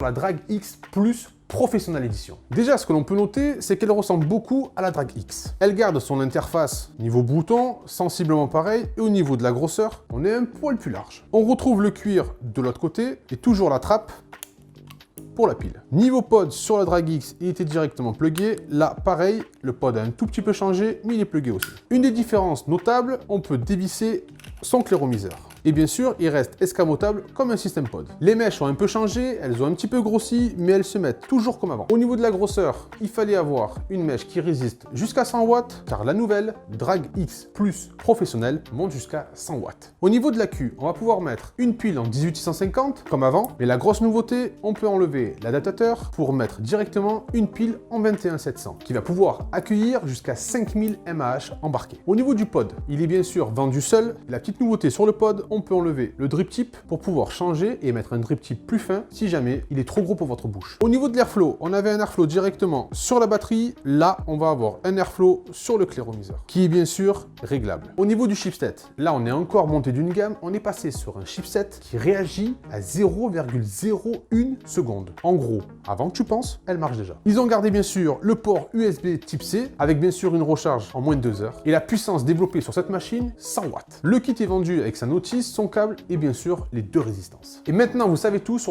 La Drag X Plus Professional Edition. Déjà, ce que l'on peut noter, c'est qu'elle ressemble beaucoup à la Drag X. Elle garde son interface niveau bouton, sensiblement pareil, et au niveau de la grosseur, on est un poil plus large. On retrouve le cuir de l'autre côté, et toujours la trappe pour la pile. Niveau pod, sur la Drag X, il était directement plugué. Là, pareil, le pod a un tout petit peu changé, mais il est plugué aussi. Une des différences notables, on peut dévisser son clairomiseur. Et bien sûr, il reste escamotable comme un système pod. Les mèches ont un peu changé, elles ont un petit peu grossi, mais elles se mettent toujours comme avant. Au niveau de la grosseur, il fallait avoir une mèche qui résiste jusqu'à 100 watts, car la nouvelle Drag X Plus Professionnel monte jusqu'à 100 watts. Au niveau de la queue, on va pouvoir mettre une pile en 18650, comme avant, mais la grosse nouveauté, on peut enlever l'adaptateur pour mettre directement une pile en 21700, qui va pouvoir accueillir jusqu'à 5000 mAh embarqués. Au niveau du pod, il est bien sûr vendu seul. La petite nouveauté sur le pod, on peut enlever le drip tip pour pouvoir changer et mettre un drip tip plus fin si jamais il est trop gros pour votre bouche. Au niveau de l'airflow, on avait un airflow directement sur la batterie. Là, on va avoir un airflow sur le clairomiseur, qui est bien sûr réglable. Au niveau du chipset, là, on est encore monté d'une gamme. On est passé sur un chipset qui réagit à 0,01 seconde. En gros, avant que tu penses, elle marche déjà. Ils ont gardé bien sûr le port USB type C, avec bien sûr une recharge en moins de 2 heures. Et la puissance développée sur cette machine, 100 watts. Le kit est vendu avec sa notice, son câble et bien sûr les deux résistances. Et maintenant, vous savez tout sur